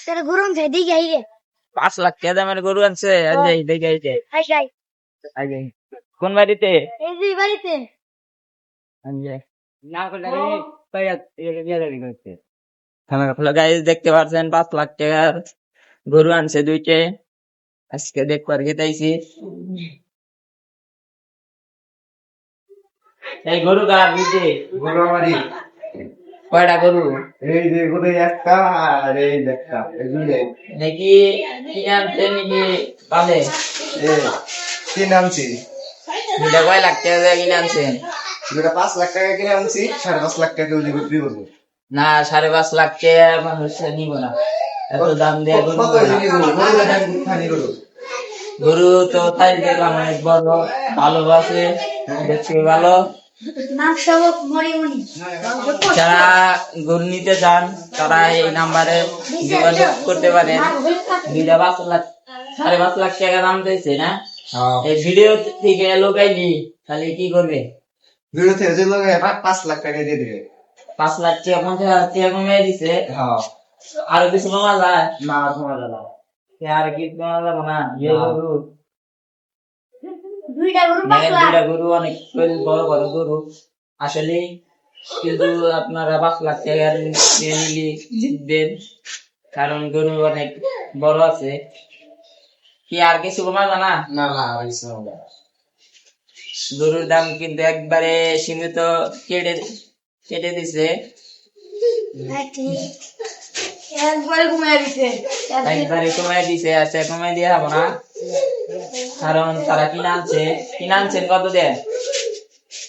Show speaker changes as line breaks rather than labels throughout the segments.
তার গরম খাই দিই গাই রে
5 লাখ টাকা দামের গরু আনছে এই দেখে এই যে
হাই হাই
কোন বাড়িতে
এই যে বাড়িতে
না করলে গাইস দেখতে পাচ্ছেন 5 লাখ টাকার গরু আনছে দুইটে আজকে দেখবার গেতাইছি এই গরু কার দিতে
গরু আমারই
কয়টা গরু
এই যে গরু একটা আর এই যে একটা এই দুইটাই
নাকি কিনে আনছে নাকি পালে
এ তিন আনছি
দুইটা কয় লাখ টাকা দিয়ে কিনে আনছেন
দুটা 5 লাখ টাকা কিনে আনছি 5.5 লাখ টাকা দিয়ে বিক্রি করবো
না 5.5 লাখ টাকা মানুষ নিব না এত দাম দিয়ে গরু
কত জিনিস গরু খানি গরু
গরু তো তাই দেখলাম অনেক বড় ভালো আছে দেখতে ভালো
নাম সব মরি মরি
যারা গরু নিতে চান তারা এই নাম্বারে যোগাযোগ করতে পারেন দুইটা 5 লাখ 5.5 লাখ টাকা দাম দিয়েছে না এই ভিডিও থেকে লোকাইলি তাহলে কি করবে
ভিডিও থেকে যে লোক 5 লাখ টাকা দিয়ে দিবে
5 লাখ টাকা 50,000 টাকা কমিয়ে দিছে
হ্যাঁ
আরো কিছু কমা যায়
না তোমার দাদা
আর কি কমা যাবে না গরু
দুইটা গরু
দেখেন
5 লাখ
দুইটা গরু অনেক বড় বড় গরু আসলে কিন্তু আপনারা 5 লাখ টাকা দিয়ে নিলে জিতবেন কারণ গরু অনেক বড় আছে কি আর কিছু কমা জানা
না না হইছে না
গরুর দাম কিন্তু একবারে সীমিত কেটে কেটে দিছে
একবারে ঘুমিয়ে দিছে
একবারে কমাই দিছে আচ্ছা কমাই দিয়ে হবো না কারণ তারা কিনে আনছেন কত দেয়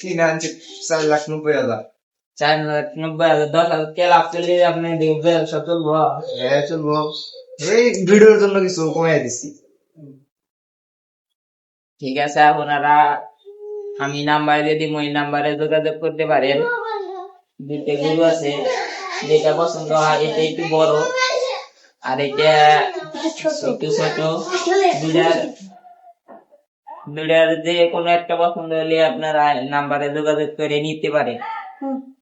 তিন আনছি 4,90,000
4,90,000 10,000 কে লাভ চলে আপনি দেখবেন সব চলবো
চলবো এই ভিডিওর জন্য কিছু কমাই দিছি
ঠিক আছে আপনারা আমি নাম্বার দিয়ে দিব ওই নাম্বারে যোগাযোগ করতে পারেন দুইটা গরু আছে যেটা পছন্দ হয় এটা একটু বড় আর এটা একটু ছোট দুইটার যে কোনো একটা পছন্দ হলে আপনারা নাম্বারে যোগাযোগ করে নিতে পারেন